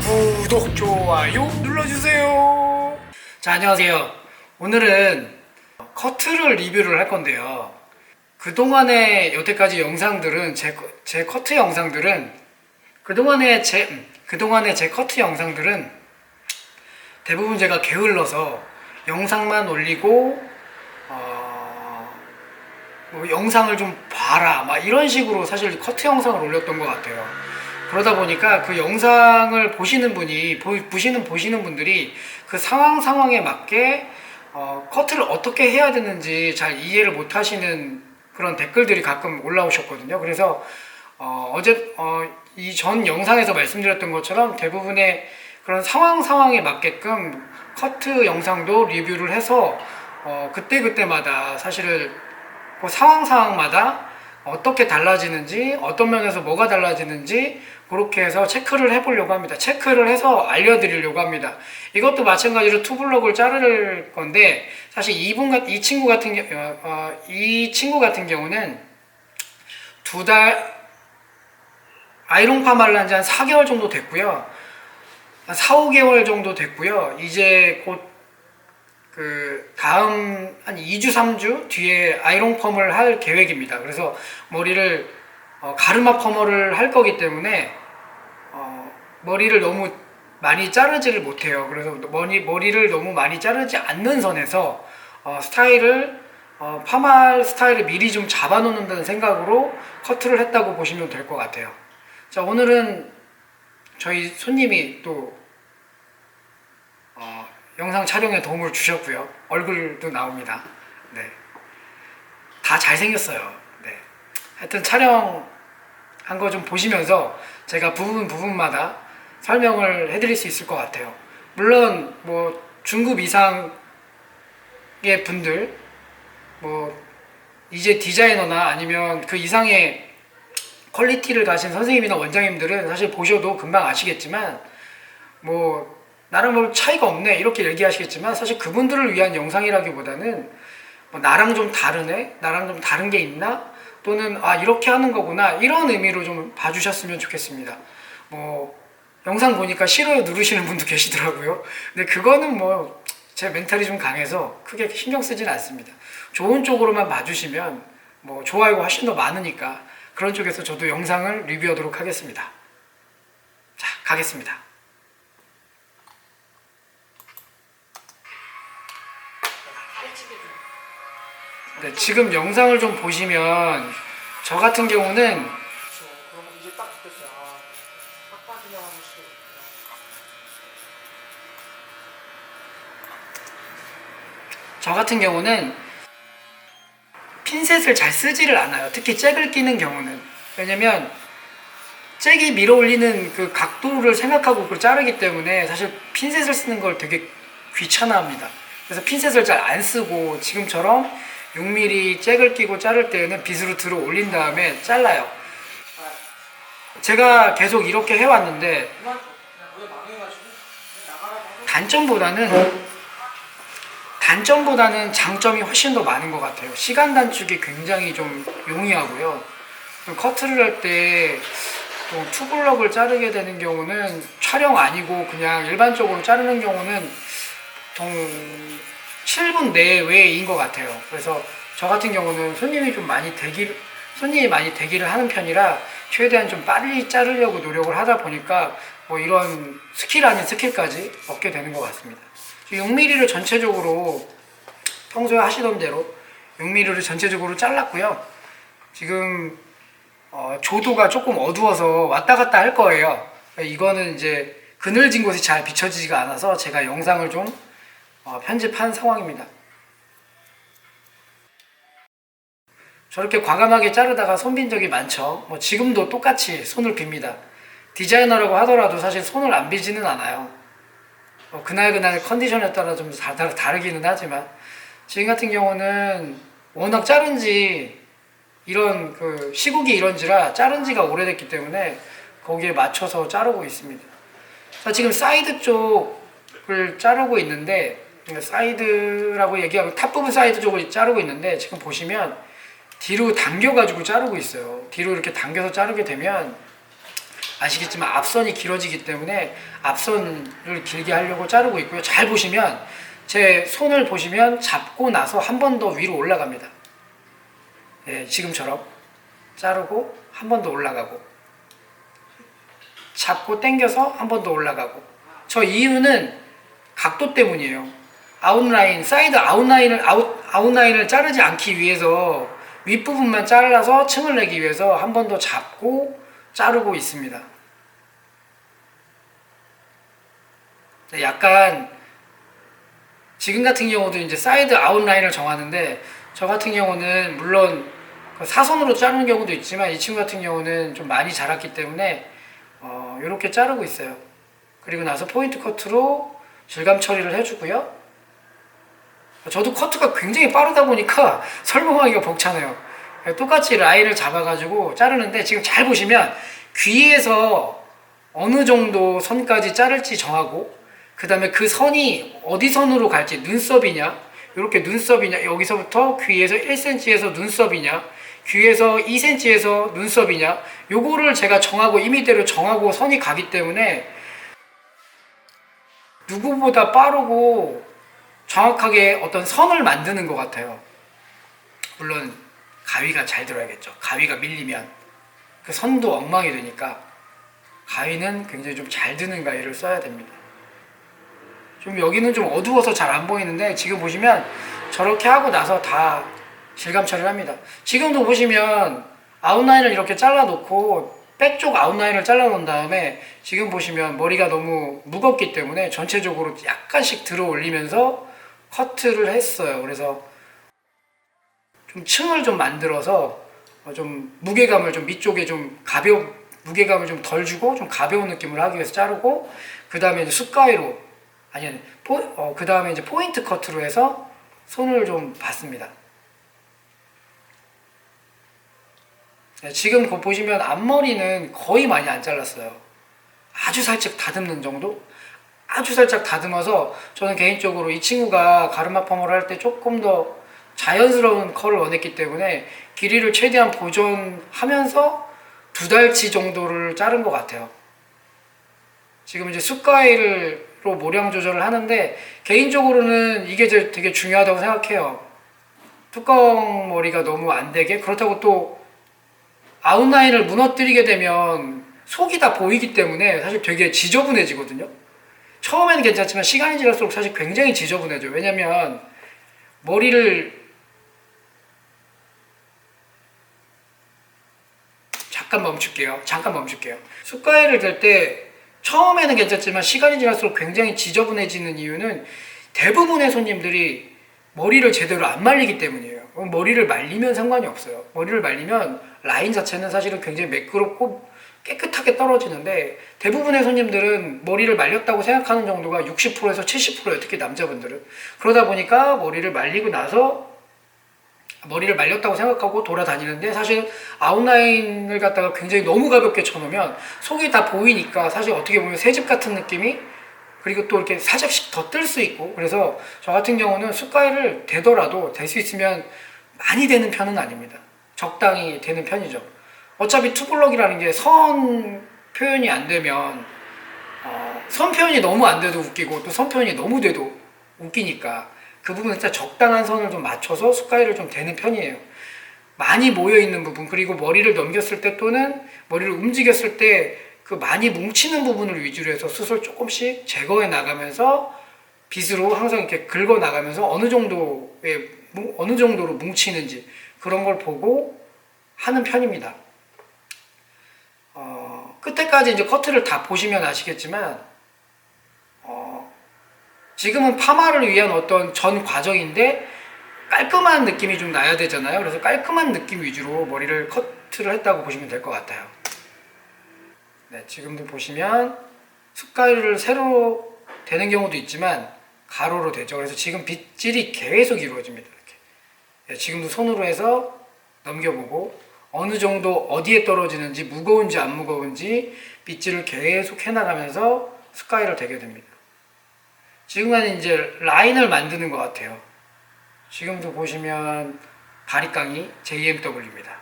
구독, 좋아요 눌러주세요. 자, 안녕하세요. 오늘은 커트를 리뷰를 할 건데요. 그동안의 여태까지 영상들은 제 커트 영상들은 그동안의 제 커트 영상들은 대부분 제가 게을러서 영상만 올리고 뭐 영상을 좀 봐라 막 이런 식으로 사실 커트 영상을 올렸던 것 같아요. 그러다 보니까 그 영상을 보시는 분들이 그 상황에 맞게 커트를 어떻게 해야 되는지 잘 이해를 못 하시는 그런 댓글들이 가끔 올라오셨거든요. 그래서 이 전 영상에서 말씀드렸던 것처럼 대부분의 그런 상황에 맞게끔 커트 영상도 리뷰를 해서 그때마다 사실은 그 상황마다 어떻게 달라지는지, 어떤 면에서 뭐가 달라지는지 그렇게 해서 체크를 해보려고 합니다. 체크를 해서 알려드리려고 합니다. 이것도 마찬가지로 투블럭을 자를 건데, 사실 이 친구 같은 경우는 아이롱파 말란 지 한 4개월 정도 됐고요. 한 4, 5개월 정도 됐고요. 이제 곧 다음 한 2주, 3주 뒤에 아이롱 펌을 할 계획입니다. 그래서 머리를 가르마 펌을 할 거기 때문에 머리를 너무 많이 자르지를 못해요. 그래서 머리를 너무 많이 자르지 않는 선에서 파마 스타일을 미리 좀 잡아 놓는다는 생각으로 커트를 했다고 보시면 될 것 같아요. 자, 오늘은 저희 손님이 또 영상 촬영에 도움을 주셨고요. 얼굴도 나옵니다. 네. 다 잘생겼어요. 네. 하여튼 촬영한 거 좀 보시면서 제가 부분마다 설명을 해드릴 수 있을 것 같아요. 물론 뭐 중급 이상의 분들, 뭐 이제 디자이너나 아니면 그 이상의 퀄리티를 가진 선생님이나 원장님들은 사실 보셔도 금방 아시겠지만 뭐 나랑 뭐 차이가 없네 이렇게 얘기하시겠지만, 사실 그분들을 위한 영상이라기보다는 뭐 나랑 좀 다르네, 나랑 좀 다른 게 있나, 또는 이렇게 하는 거구나, 이런 의미로 좀 봐주셨으면 좋겠습니다. 뭐 영상 보니까 싫어요 누르시는 분도 계시더라고요. 근데 그거는 뭐 제 멘탈이 좀 강해서 크게 신경 쓰진 않습니다. 좋은 쪽으로만 봐주시면 뭐 좋아요가 훨씬 더 많으니까 그런 쪽에서 저도 영상을 리뷰하도록 하겠습니다. 자, 가겠습니다. 네, 지금 영상을 좀 보시면 저 같은 경우는 핀셋을 잘 쓰지를 않아요. 특히 잭을 끼는 경우는. 왜냐면 잭이 밀어 올리는 그 각도를 생각하고 그걸 자르기 때문에 사실 핀셋을 쓰는 걸 되게 귀찮아합니다. 그래서 핀셋을 잘 안 쓰고 지금처럼 6mm 잭을 끼고 자를 때는 빗으로 들어 올린 다음에 잘라요. 제가 계속 이렇게 해왔는데 단점보다는 장점이 훨씬 더 많은 것 같아요. 시간 단축이 굉장히 좀 용이하고요. 커트를 할 때 투블럭을 자르게 되는 경우는 촬영 아니고 그냥 일반적으로 자르는 경우는 보통 7분 내외인 것 같아요. 그래서 저 같은 경우는 손님이 많이 대기를 하는 편이라 최대한 좀 빨리 자르려고 노력을 하다 보니까 뭐 이런 스킬 아닌 스킬까지 얻게 되는 것 같습니다. 6mm를 전체적으로 평소에 하시던 대로 6mm를 전체적으로 잘랐고요. 지금 조도가 조금 어두워서 왔다 갔다 할 거예요. 이거는 이제 그늘진 곳이 잘 비춰지지가 않아서 제가 영상을 좀 편집한 상황입니다. 저렇게 과감하게 자르다가 손 빈 적이 많죠. 뭐 지금도 똑같이 손을 빕니다. 디자이너라고 하더라도 사실 손을 안 비지는 않아요. 그날 컨디션에 따라 좀 다르기는 하지만, 지금 같은 경우는 워낙 시국이 이런지라 자른 지가 오래됐기 때문에 거기에 맞춰서 자르고 있습니다. 자, 지금 사이드 쪽을 자르고 있는데, 사이드라고 얘기하고 탑 부분 사이드 쪽을 자르고 있는데, 지금 보시면 뒤로 당겨가지고 자르고 있어요. 뒤로 이렇게 당겨서 자르게 되면 아시겠지만 앞선이 길어지기 때문에 앞선을 길게 하려고 자르고 있고요. 잘 보시면 제 손을 보시면 잡고 나서 한 번 더 위로 올라갑니다. 예, 지금처럼 자르고 한 번 더 올라가고 잡고 당겨서 한 번 더 올라가고. 저 이유는 각도 때문이에요. 아웃라인, 사이드 아웃라인을 자르지 않기 위해서 윗부분만 잘라서 층을 내기 위해서 한 번 더 잡고 자르고 있습니다. 약간 지금 같은 경우도 이제 사이드 아웃라인을 정하는데, 저 같은 경우는 물론 사선으로 자르는 경우도 있지만 이 친구 같은 경우는 좀 많이 자랐기 때문에 이렇게 자르고 있어요. 그리고 나서 포인트 커트로 질감 처리를 해주고요. 저도 커트가 굉장히 빠르다 보니까 설명하기가 벅차네요. 똑같이 라인을 잡아가지고 자르는데, 지금 잘 보시면 귀에서 어느 정도 선까지 자를지 정하고, 그 다음에 그 선이 어디 선으로 갈지, 눈썹이냐, 이렇게 눈썹이냐, 여기서부터 귀에서 1cm에서 눈썹이냐, 귀에서 2cm에서 눈썹이냐, 요거를 제가 정하고 임의대로 정하고 선이 가기 때문에 누구보다 빠르고 정확하게 어떤 선을 만드는 것 같아요. 물론 가위가 잘 들어야겠죠. 가위가 밀리면 그 선도 엉망이 되니까 가위는 굉장히 좀 잘 드는 가위를 써야 됩니다. 좀 여기는 좀 어두워서 잘 안 보이는데, 지금 보시면 저렇게 하고 나서 다 질감 처리를 합니다. 지금도 보시면 아웃라인을 이렇게 잘라 놓고 백쪽 아웃라인을 잘라 놓은 다음에, 지금 보시면 머리가 너무 무겁기 때문에 전체적으로 약간씩 들어 올리면서 커트를 했어요. 그래서 좀 층을 좀 만들어서 좀 무게감을 좀 밑쪽에 좀 무게감을 좀 덜 주고 좀 가벼운 느낌을 하기 위해서 자르고, 그 다음에 이제 숫가위로, 그 다음에 이제 포인트 커트로 해서 손을 좀 봤습니다. 네, 지금 보시면 앞머리는 거의 많이 안 잘랐어요. 아주 살짝 다듬는 정도? 아주 살짝 다듬어서, 저는 개인적으로 이 친구가 가르마 펌을 할 때 조금 더 자연스러운 컬을 원했기 때문에 길이를 최대한 보존하면서 2달치 정도를 자른 것 같아요. 지금 이제 숫가위로 모량 조절을 하는데, 개인적으로는 이게 되게 중요하다고 생각해요. 뚜껑 머리가 너무 안 되게. 그렇다고 또 아웃라인을 무너뜨리게 되면 속이 다 보이기 때문에 사실 되게 지저분해지거든요. 처음에는 괜찮지만 시간이 지날수록 사실 굉장히 지저분해져요. 왜냐면 머리를 잠깐 멈출게요. 숫가위를 댈 때 처음에는 괜찮지만 시간이 지날수록 굉장히 지저분해지는 이유는 대부분의 손님들이 머리를 제대로 안 말리기 때문이에요. 머리를 말리면 상관이 없어요. 머리를 말리면 라인 자체는 사실은 굉장히 매끄럽고 깨끗하게 떨어지는데, 대부분의 손님들은 머리를 말렸다고 생각하는 정도가 60%에서 70%예요. 특히 남자분들은. 그러다 보니까 머리를 말렸다고 생각하고 돌아다니는데, 사실 아웃라인을 갖다가 굉장히 너무 가볍게 쳐놓으면 속이 다 보이니까 사실 어떻게 보면 새집 같은 느낌이, 그리고 또 이렇게 살짝씩 더 뜰 수 있고. 그래서 저 같은 경우는 숫가위를 대더라도 될 수 있으면 많이 되는 편은 아닙니다. 적당히 되는 편이죠. 어차피 투블럭이라는 게 선 표현이 안 되면 선 표현이 너무 안 돼도 웃기고, 또 선 표현이 너무 돼도 웃기니까 그 부분은 진짜 적당한 선을 좀 맞춰서 숫가위를 좀 대는 편이에요. 많이 모여있는 부분, 그리고 머리를 넘겼을 때 또는 머리를 움직였을 때 그 많이 뭉치는 부분을 위주로 해서 숱을 조금씩 제거해 나가면서 빗으로 항상 이렇게 긁어 나가면서 어느 정도로 뭉치는지 그런 걸 보고 하는 편입니다. 끝에까지 이제 커트를 다 보시면 아시겠지만, 지금은 파마를 위한 어떤 전 과정인데 깔끔한 느낌이 좀 나야 되잖아요. 그래서 깔끔한 느낌 위주로 머리를 커트를 했다고 보시면 될 것 같아요. 네, 지금도 보시면 숫가위를 세로로 되는 경우도 있지만 가로로 되죠. 그래서 지금 빗질이 계속 이루어집니다. 이렇게. 네, 지금도 손으로 해서 넘겨보고 어느 정도 어디에 떨어지는지, 무거운지 안 무거운지 빗질을 계속 해나가면서 숫가위를 대게 됩니다. 지금은 이제 라인을 만드는 것 같아요. 지금도 보시면 바리깡이 JMW입니다.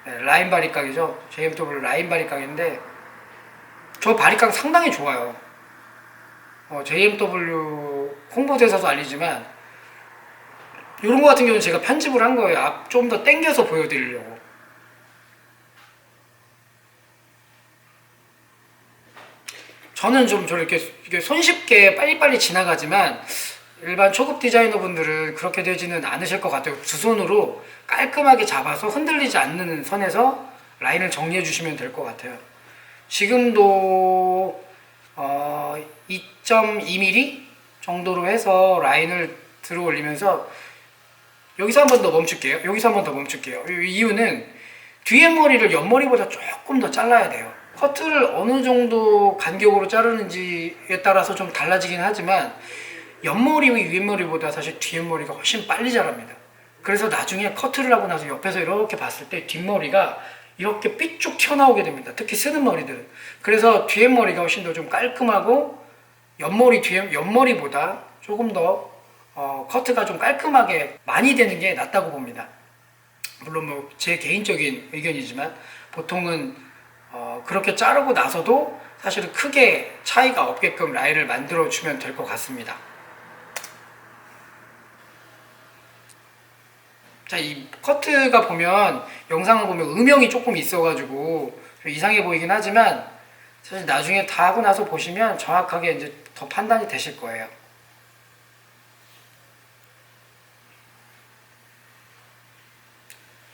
네, 라인 바리깡이죠. JMW 라인 바리깡인데 저 바리깡 상당히 좋아요. JMW 홍보대사도 아니지만 이런 거 같은 경우는 제가 편집을 한 거예요. 앞 좀 더 당겨서 보여드리려고. 저는 좀 이렇게 손쉽게 빨리빨리 지나가지만 일반 초급 디자이너분들은 그렇게 되지는 않으실 것 같아요. 두 손으로 깔끔하게 잡아서 흔들리지 않는 선에서 라인을 정리해 주시면 될 것 같아요. 지금도 2.2mm 정도로 해서 라인을 들어 올리면서 여기서 한 번 더 멈출게요. 여기서 한 번 더 멈출게요. 이유는 뒤에 머리를 옆머리보다 조금 더 잘라야 돼요. 커트를 어느 정도 간격으로 자르는지에 따라서 좀 달라지긴 하지만 옆머리 윗머리보다 사실 뒤머리가 훨씬 빨리 자랍니다. 그래서 나중에 커트를 하고 나서 옆에서 이렇게 봤을 때 뒷머리가 이렇게 삐쭉 튀어나오게 됩니다. 특히 쓰는 머리들은. 그래서 뒤에 머리가 훨씬 더 좀 깔끔하고 옆머리보다 조금 더 커트가 좀 깔끔하게 많이 되는 게 낫다고 봅니다. 물론 뭐 제 개인적인 의견이지만 보통은 그렇게 자르고 나서도 사실은 크게 차이가 없게끔 라인을 만들어 주면 될 것 같습니다. 자, 이 커트가 보면 영상을 보면 음영이 조금 있어가지고 이상해 보이긴 하지만 사실 나중에 다 하고 나서 보시면 정확하게 이제 더 판단이 되실 거예요.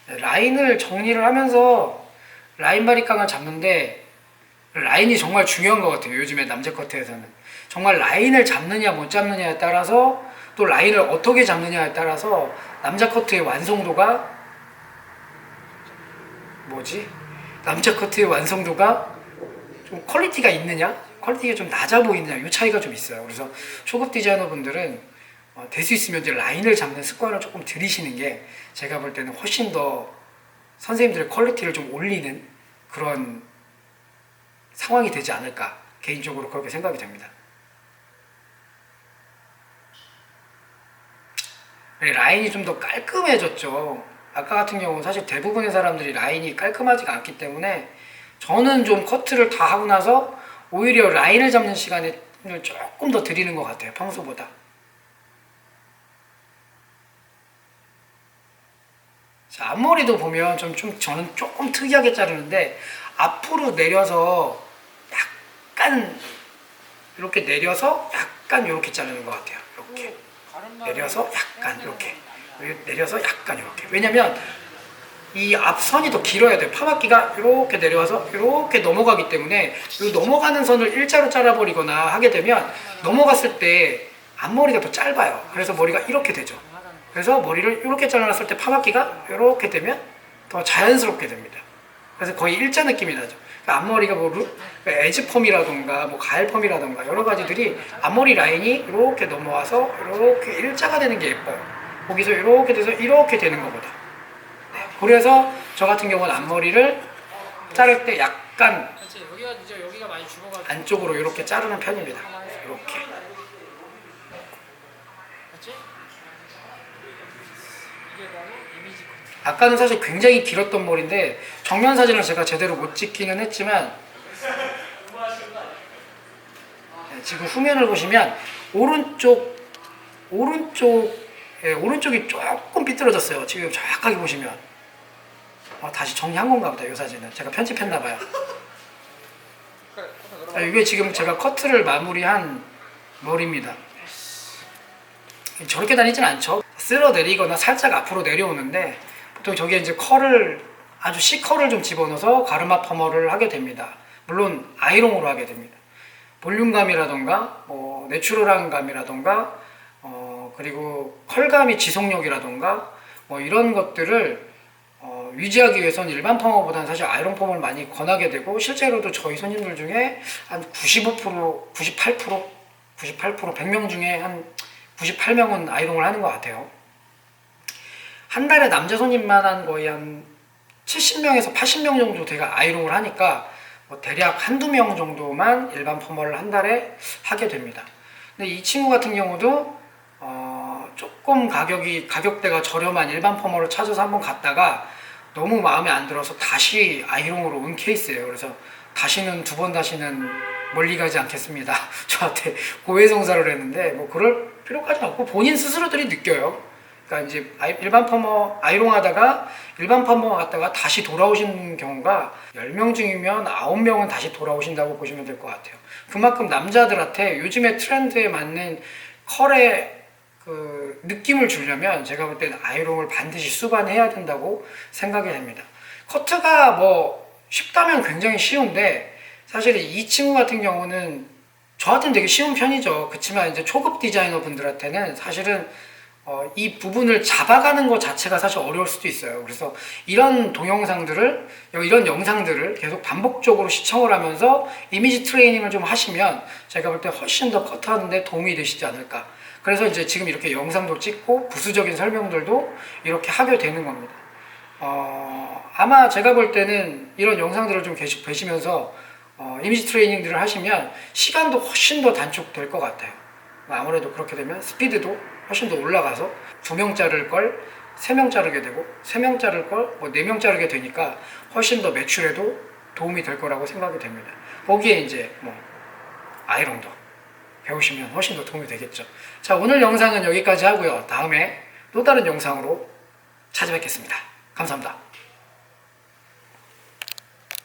라인을 정리를 하면서 라인 바리깡을 잡는데 라인이 정말 중요한 것 같아요. 요즘에 남자 커트에서는 정말 라인을 잡느냐 못 잡느냐에 따라서 또 라인을 어떻게 잡느냐에 따라서 남자 커트의 완성도가 남자 커트의 완성도가 좀 퀄리티가 있느냐, 퀄리티가 좀 낮아 보이느냐 이 차이가 좀 있어요. 그래서 초급 디자이너분들은 될 수 있으면 이제 라인을 잡는 습관을 조금 들이시는 게 제가 볼 때는 훨씬 더 선생님들의 퀄리티를 좀 올리는 그런 상황이 되지 않을까 개인적으로 그렇게 생각이 됩니다. 라인이 좀 더 깔끔해졌죠. 아까 같은 경우는 사실 대부분의 사람들이 라인이 깔끔하지가 않기 때문에 저는 좀 커트를 다 하고 나서 오히려 라인을 잡는 시간을 조금 더 드리는 것 같아요. 평소보다. 자, 앞머리도 보면 저는 조금 특이하게 자르는데 앞으로 내려서 약간 이렇게 내려서 약간 이렇게 자르는 것 같아요. 이렇게 내려서 약간 이렇게 내려서 약간 이렇게. 왜냐면 이 앞선이 더 길어야 돼요. 파마기가 이렇게 내려와서 이렇게 넘어가기 때문에 이 넘어가는 선을 일자로 잘라버리거나 하게 되면 넘어갔을 때 앞머리가 더 짧아요. 그래서 머리가 이렇게 되죠. 그래서 머리를 이렇게 잘라놨을 때 파마기가 이렇게 되면 더 자연스럽게 됩니다. 그래서 거의 일자 느낌이 나죠. 그러니까 앞머리가 에즈펌이라던가 가일펌이라던가 여러 가지들이 앞머리 라인이 이렇게 넘어와서 이렇게 일자가 되는 게 예뻐요. 거기서 이렇게 돼서 이렇게 되는 것보다. 네. 그래서 저 같은 경우는 앞머리를 자를 때 약간 여기가 많이 죽어가지고 안쪽으로 이렇게 자르는 편입니다. 이렇게. 아까는 사실 굉장히 길었던 머리인데 정면 사진을 제가 제대로 못 찍기는 했지만 지금 후면을 보시면 오른쪽이 조금 삐뚤어졌어요. 지금 정확하게 보시면 다시 정리한 건가 보다. 이 사진은 제가 편집했나 봐요. 이게 지금 제가 커트를 마무리한 머리입니다. 저렇게 다니진 않죠. 쓸어 내리거나 살짝 앞으로 내려오는데 보통 저기에 이제 아주 C컬을 좀 집어넣어서 가르마 퍼머를 하게 됩니다. 물론 아이롱으로 하게 됩니다. 볼륨감이라던가 내추럴한 감이라던가 그리고 컬감이 지속력이라던가 이런 것들을 유지하기 위해서는 일반 펌어보다는 사실 아이롱 펌을 많이 권하게 되고 실제로도 저희 손님들 중에 한 95%, 98%, 100명 중에 한 98명은 아이롱을 하는 것 같아요. 한 달에 남자 손님만 한 거의 한 70명에서 80명 정도 제가 아이롱을 하니까 대략 한두 명 정도만 일반 펌어를 한 달에 하게 됩니다. 근데 이 친구 같은 경우도 조금 가격대가 저렴한 일반 펌어를 찾아서 한번 갔다가 너무 마음에 안 들어서 다시 아이롱으로 온 케이스예요. 그래서 다시는 멀리 가지 않겠습니다. 저한테 고해성사를 했는데 뭐 그럴 필요까지는 없고 본인 스스로들이 느껴요. 그러니까 이제 일반 펌머 아이롱 하다가 일반 펌머 갔다가 다시 돌아오신 경우가 10명 중이면 9명은 다시 돌아오신다고 보시면 될 것 같아요. 그만큼 남자들한테 요즘의 트렌드에 맞는 컬의 그 느낌을 주려면 제가 볼 때는 아이롱을 반드시 수반해야 된다고 생각이 됩니다. 커트가 뭐 쉽다면 굉장히 쉬운데 사실 이 친구 같은 경우는 저한테는 되게 쉬운 편이죠. 그렇지만 이제 초급 디자이너 분들한테는 사실은 이 부분을 잡아가는 것 자체가 사실 어려울 수도 있어요. 그래서 이런 동영상들을, 이런 영상들을 계속 반복적으로 시청을 하면서 이미지 트레이닝을 좀 하시면 제가 볼 때 훨씬 더 커트하는 데 도움이 되시지 않을까. 그래서 이제 지금 이렇게 영상도 찍고 부수적인 설명들도 이렇게 하게 되는 겁니다. 아마 제가 볼 때는 이런 영상들을 좀 계속 보시면서 이미지 트레이닝들을 하시면 시간도 훨씬 더 단축될 것 같아요. 아무래도 그렇게 되면 스피드도 훨씬 더 올라가서 2명 자를 걸 3명 자르게 되고 3명 자를 걸 4명 자르게 되니까 훨씬 더 매출에도 도움이 될 거라고 생각이 됩니다. 거기에 이제 아이롱도 배우시면 훨씬 더 도움이 되겠죠. 자, 오늘 영상은 여기까지 하고요. 다음에 또 다른 영상으로 찾아뵙겠습니다. 감사합니다.